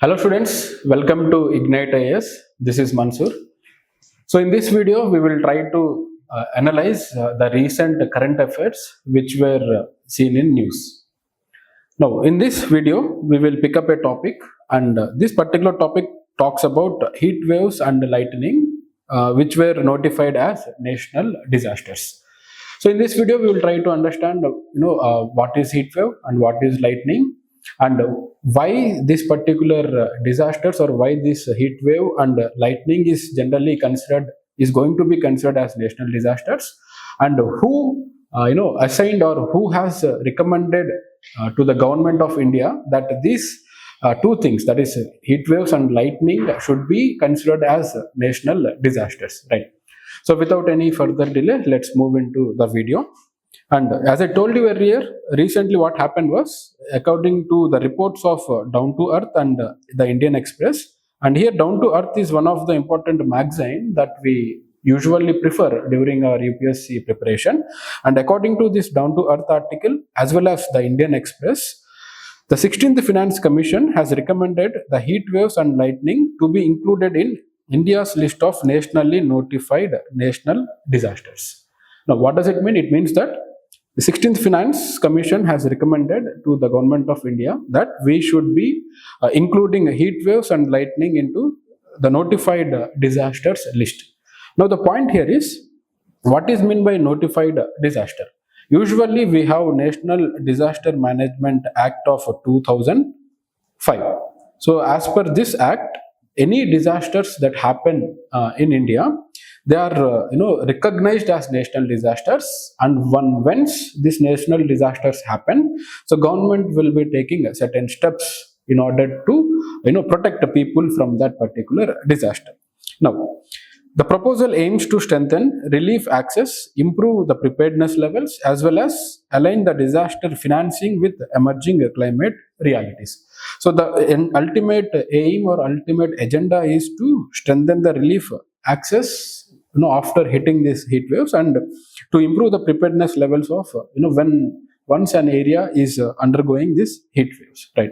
Hello students, welcome to Ignite IAS. This is Mansoor. So in this video, we will try to analyze the recent current affairs which were seen in news. Now in this video, we will pick up a topic and this particular topic talks about heat waves and lightning which were notified as national disasters. So in this video, we will try to understand what is heat wave and what is lightning, and why this particular disasters or why this heat wave and lightning is generally considered is going to be considered as national disasters, and who assigned or who has recommended to the government of India that these two things, that is heat waves and lightning, should be considered as national disasters, right? So without any further delay, let's move into the video. And as I told you earlier, recently what happened was, according to the reports of Down to Earth and the Indian Express, and here Down to Earth is one of the important magazine that we usually prefer during our UPSC preparation. And according to this Down to Earth article, as well as the Indian Express, the 16th Finance Commission has recommended the heat waves and lightning to be included in India's list of nationally notified national disasters. Now, what does it mean? It means that the 16th Finance Commission has recommended to the government of India that we should be including heat waves and lightning into the notified disasters list. Now, the point here is, what is meant by notified disaster? Usually, we have National Disaster Management Act of 2005. So, as per this act, any disasters that happen in India, they are recognized as national disasters, and once these national disasters happen, so government will be taking certain steps in order to protect the people from that particular disaster. Now, the proposal aims to strengthen relief access, improve the preparedness levels, as well as align the disaster financing with emerging climate realities. So the ultimate aim or ultimate agenda is to strengthen the relief access after hitting these heat waves, and to improve the preparedness levels of when once an area is undergoing these heat waves, right?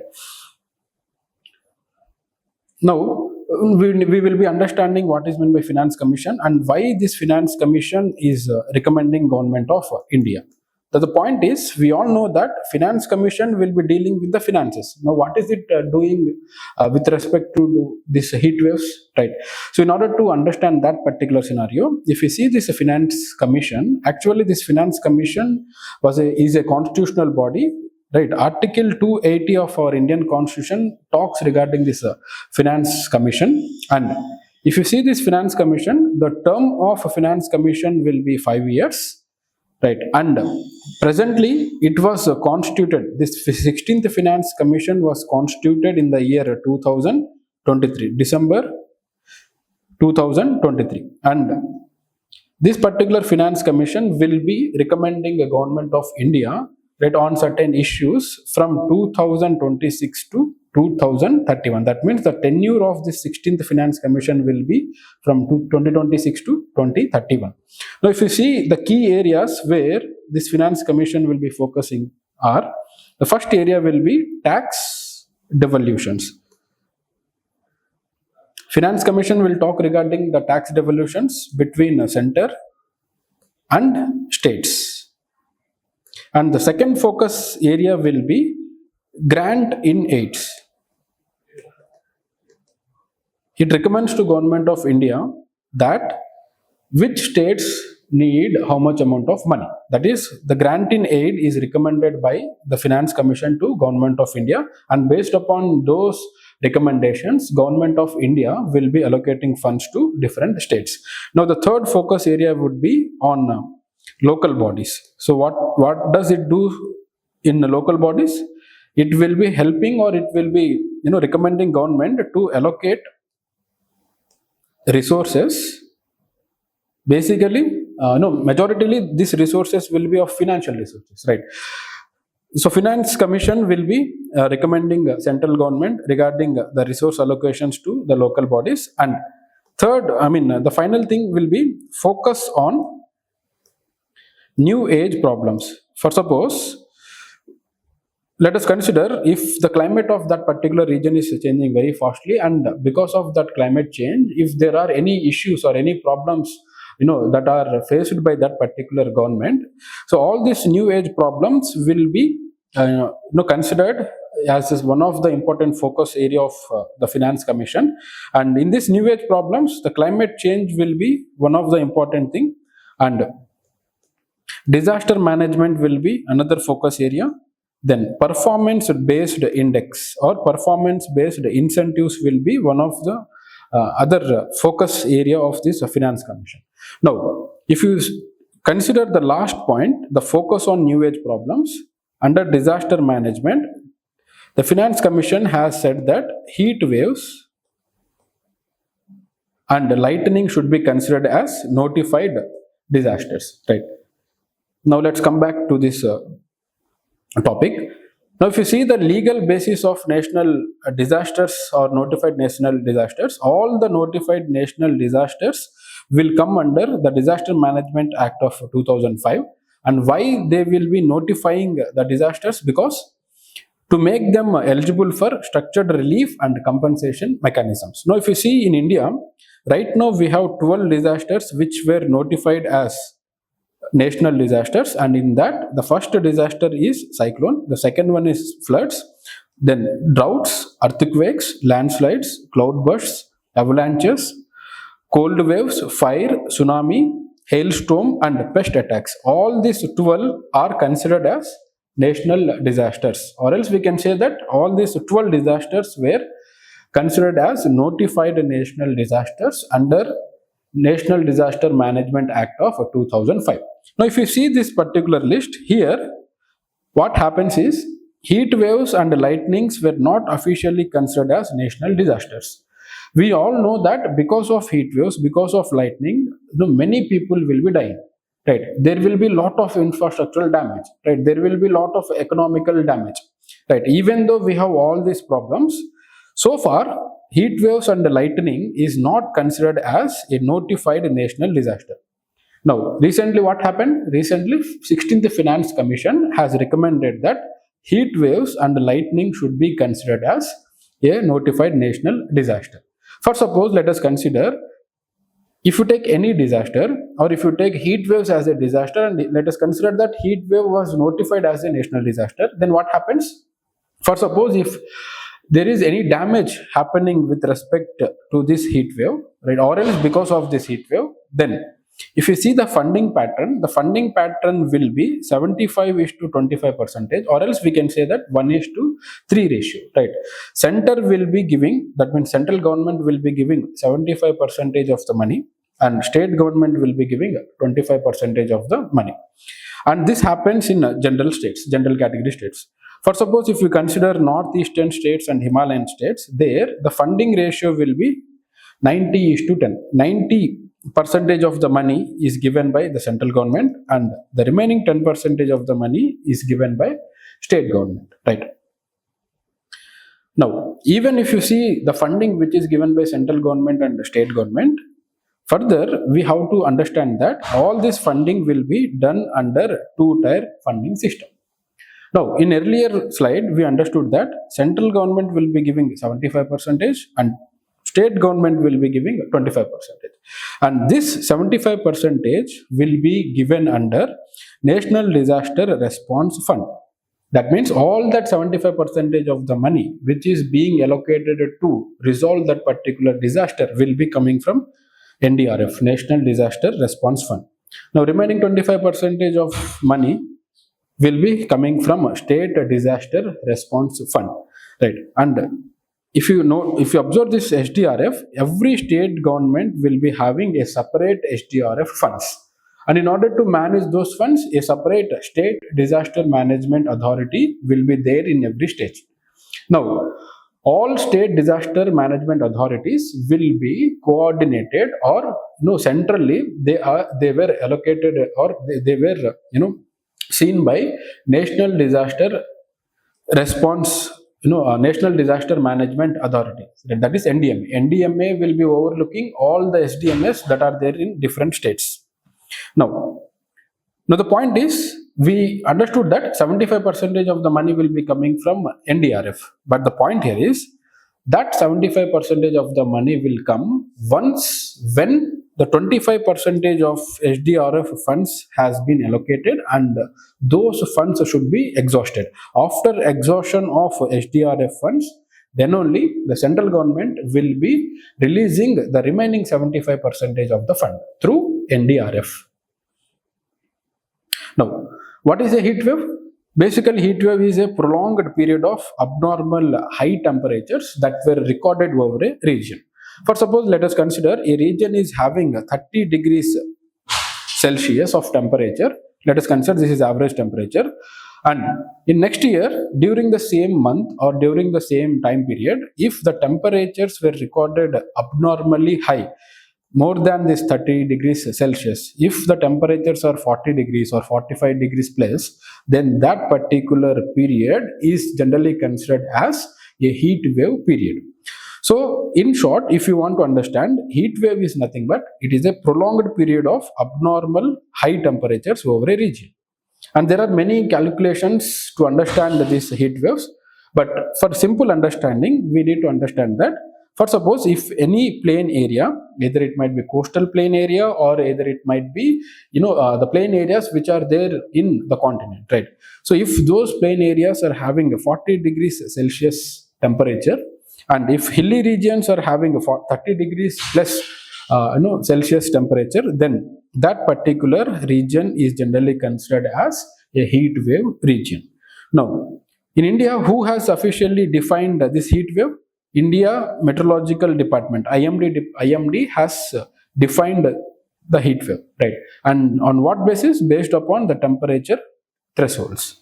Now we will be understanding what is meant by Finance Commission and why this Finance Commission is recommending government of India. The point is, we all know that Finance Commission will be dealing with the finances. Now, what is it doing with respect to this heat waves, right? So, in order to understand that particular scenario, if you see this Finance Commission, actually this Finance Commission is a constitutional body, right? Article 280 of our Indian Constitution talks regarding this Finance Commission, and if you see this Finance Commission, the term of a Finance Commission will be 5 years. Right, and presently it was constituted. This 16th Finance Commission was constituted in the year 2023, December 2023, and this particular Finance Commission will be recommending the government of India, right, on certain issues from 2026 to 2031. That means the tenure of the 16th Finance Commission will be from 2026 to 2031. Now, if you see the key areas where this Finance Commission will be focusing are, the first area will be tax devolutions. Finance Commission will talk regarding the tax devolutions between center and states. And the second focus area will be grant in aids. It recommends to government of India that which states need how much amount of money. That is, the grant in aid is recommended by the Finance Commission to government of India, and based upon those recommendations, government of India will be allocating funds to different states. Now, the third focus area would be on local bodies. So what does it do in the local bodies? It will be helping, or it will be recommending government to allocate resources. Basically, majoritarily these resources will be of financial resources, right? So Finance Commission will be recommending central government regarding the resource allocations to the local bodies. And third, the final thing will be focus on new age problems. For suppose let us consider if the climate of that particular region is changing very fastly, and because of that climate change, if there are any issues or any problems that are faced by that particular government, so all these new age problems will be considered as one of the important focus area of the finance commission. And in this new age problems, the climate change will be one of the important thing, and disaster management will be another focus area. Then performance based index or performance based incentives will be one of the other focus area of this finance commission. Now, if you consider the last point, the focus on new age problems under disaster management, the finance commission has said that heat waves and lightning should be considered as notified disasters, right? Now let's come back to this topic. Now, if you see the legal basis of national disasters or notified national disasters, all the notified national disasters will come under the Disaster Management Act of 2005. And why they will be notifying the disasters? Because to make them eligible for structured relief and compensation mechanisms. Now, if you see in India, right now we have 12 disasters which were notified as national disasters, and in that the first disaster is cyclone, the second one is floods, then droughts, earthquakes, landslides, cloudbursts, avalanches, cold waves, fire, tsunami, hailstorm, and pest attacks. All these 12 are considered as national disasters, or else we can say that all these 12 disasters were considered as notified national disasters under National Disaster Management Act of 2005. Now, if you see this particular list here, what happens is heat waves and lightnings were not officially considered as national disasters. We all know that because of heat waves, because of lightning, many people will be dying. Right? There will be a lot of infrastructural damage. Right? There will be a lot of economical damage. Right? Even though we have all these problems, so far heat waves and lightning is not considered as a notified national disaster. Now, recently what happened? Recently, 16th Finance Commission has recommended that heat waves and lightning should be considered as a notified national disaster. For suppose, let us consider, if you take any disaster, or if you take heat waves as a disaster, and let us consider that heat wave was notified as a national disaster, then what happens? For suppose, if there is any damage happening with respect to this heat wave, right, or else because of this heat wave, then if you see the funding pattern will be 75:25%, or else we can say that 1:3 ratio, right? Center will be giving, that means central government will be giving 75% of the money, and state government will be giving 25% of the money. And this happens in general category states. For suppose, if you consider northeastern states and Himalayan states, there the funding ratio will be 90:10. 90% of the money is given by the central government, and the remaining 10% of the money is given by state government, right? Now, even if you see the funding which is given by central government and the state government, further we have to understand that all this funding will be done under two-tier funding system. Now, in earlier slide, we understood that central government will be giving 75% and state government will be giving 25%. And this 75% will be given under National Disaster Response Fund. That means all that 75% of the money which is being allocated to resolve that particular disaster will be coming from NDRF, National Disaster Response Fund. Now, remaining 25% of money will be coming from State Disaster Response Fund, right? And if you observe this SDRF, every state government will be having a separate SDRF funds. And in order to manage those funds, a separate state disaster management authority will be there in every state. Now, all state disaster management authorities will be coordinated, or centrally they were allocated, or they were seen by National Disaster Response, National Disaster Management Authority. That is NDMA. NDMA will be overlooking all the SDMS that are there in different states. Now the point is, we understood that 75% of the money will be coming from NDRF. But the point here is that 75% of the money will come once when the 25% of SDRF funds has been allocated, and those funds should be exhausted. After exhaustion of SDRF funds, then only the central government will be releasing the remaining 75% of the fund through NDRF. Now, what is a heat wave? Basically, heat wave is a prolonged period of abnormal high temperatures that were recorded over a region. For suppose, let us consider a region is having 30 degrees Celsius of temperature. Let us consider this is average temperature. And in next year, during the same month or during the same time period, if the temperatures were recorded abnormally high, more than this 30 degrees Celsius, if the temperatures are 40 degrees or 45 degrees plus, then that particular period is generally considered as a heat wave period. So, in short, if you want to understand, heat wave is nothing but it is a prolonged period of abnormal high temperatures over a region. And there are many calculations to understand these heat waves, but for simple understanding, we need to understand that, for suppose if any plain area, either it might be coastal plain area or either it might be, the plain areas which are there in the continent, right? So if those plain areas are having a 40 degrees Celsius temperature, and if hilly regions are having a 30 degrees plus Celsius temperature, then that particular region is generally considered as a heat wave region. Now, in India, who has officially defined this heat wave? India Meteorological Department, IMD has defined the heat wave, right? And on what basis? Based upon the temperature thresholds.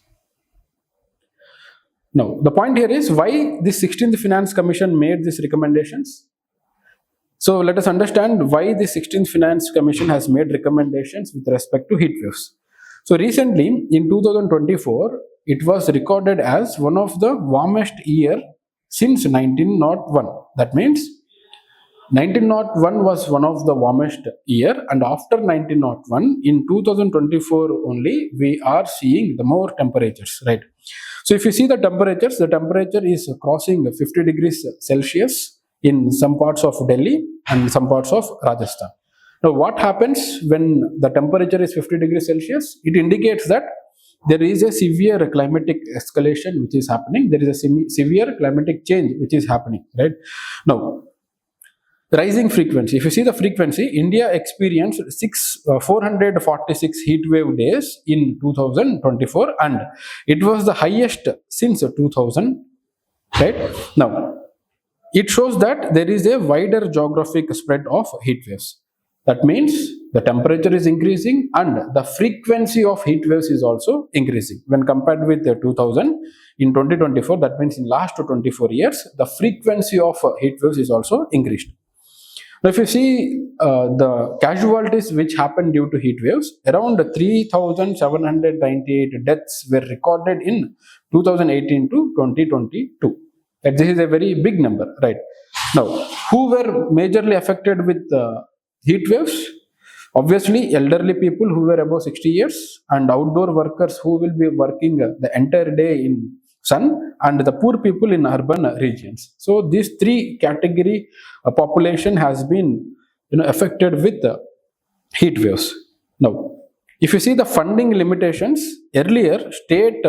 Now, the point here is why the 16th Finance Commission made these recommendations. So, let us understand why the 16th Finance Commission has made recommendations with respect to heat waves. So, recently in 2024, it was recorded as one of the warmest year since 1901. That means 1901 was one of the warmest year, and after 1901 in 2024 only we are seeing the more temperatures, right? So if you see the temperature is crossing 50 degrees Celsius in some parts of Delhi and some parts of Rajasthan. Now what happens when the temperature is 50 degrees Celsius? It indicates that there is a severe climatic escalation which is happening. There is a severe climatic change which is happening, right? Now, rising frequency. If you see the frequency, India experienced 446 heat wave days in 2024, and it was the highest since 2000, right? Now, it shows that there is a wider geographic spread of heat waves. That means the temperature is increasing and the frequency of heat waves is also increasing. When compared with 2000, in 2024, that means in last 24 years, the frequency of heat waves is also increased. Now, if you see the casualties which happened due to heat waves, around 3,798 deaths were recorded in 2018 to 2022. And this is a very big number, right? Now, who were majorly affected with heat waves? Obviously, elderly people who were above 60 years and outdoor workers who will be working the entire day in sun, and the poor people in urban regions. So these three category population has been affected with heat waves. Now, if you see the funding limitations, earlier state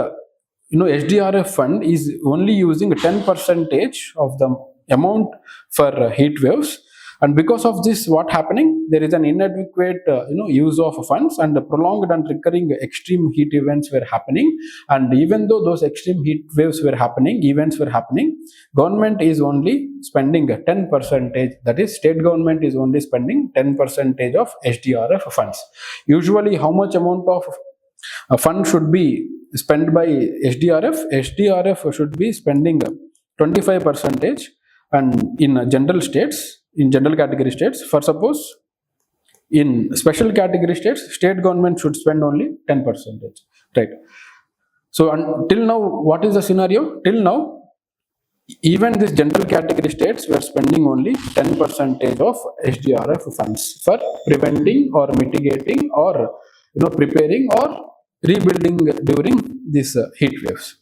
SDRF fund is only using 10% of the amount for heat waves. And because of this, what happening? There is an inadequate, use of funds, and prolonged and recurring extreme heat events were happening. And even though those extreme heat waves were happening, government is only spending 10%. That is, state government is only spending 10% of SDRF funds. Usually, how much amount of fund should be spent by SDRF? SDRF should be spending 25%, and in general category states, for suppose in special category states, state government should spend only 10%, right? So until now, what is the scenario? Till now, even these general category states were spending only 10% of SDRF funds for preventing or mitigating or preparing or rebuilding during these heat waves.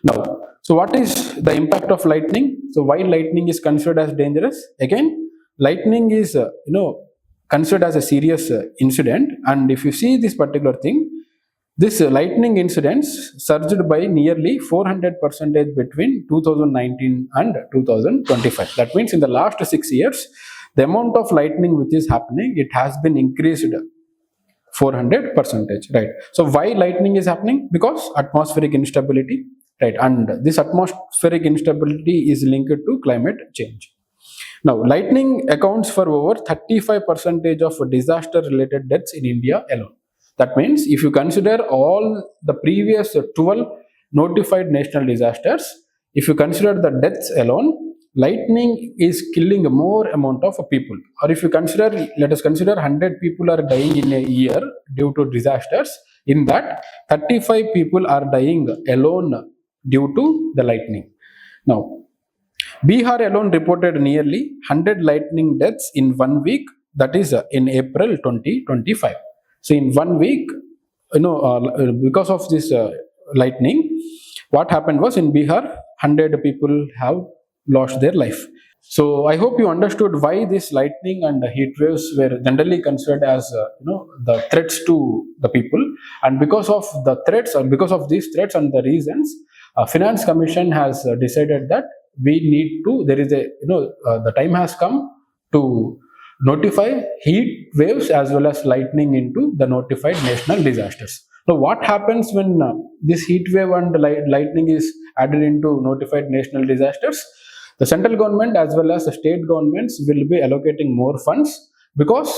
Now, so what is the impact of lightning? So why lightning is considered as dangerous? Again, lightning is considered as a serious incident, and if you see this particular thing, this lightning incidents surged by nearly 400% between 2019 and 2025. That means in the last 6 years, the amount of lightning which is happening, it has been increased 400%, right? So why lightning is happening? Because atmospheric instability, right? And this atmospheric instability is linked to climate change. Now, lightning accounts for over 35% of disaster related deaths in India alone. That means if you consider all the previous 12 notified national disasters, if you consider the deaths alone, lightning is killing more amount of people. Or if you consider, let us consider 100 people are dying in a year due to disasters, in that 35 people are dying alone due to the lightning. Now, Bihar alone reported nearly 100 lightning deaths in 1 week, that is in April 2025. So in 1 week, because of this lightning, what happened was in Bihar, 100 people have lost their life. So I hope you understood why this lightning and the heat waves were generally considered as the threats to the people, and because of the threats, or because of these threats and the reasons, Finance Commission has decided that we need to. There is the time has come to notify heat waves as well as lightning into the notified national disasters. Now, what happens when this heat wave and lightning is added into notified national disasters? The central government as well as the state governments will be allocating more funds, because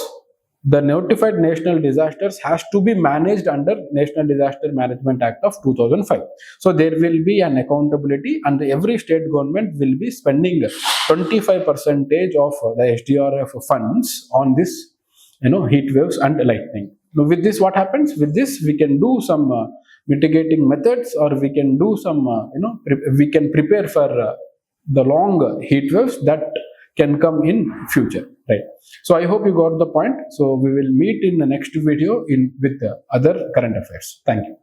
the notified national disasters has to be managed under National Disaster Management Act of 2005. So there will be an accountability, and every state government will be spending 25% of the SDRF funds on this, heat waves and lightning. Now, with this, what happens? With this, we can do some mitigating methods, or we can do some, we can prepare for the long heat waves that can come in future, right? So I hope you got the point. So we will meet in the next video with other current affairs. Thank you.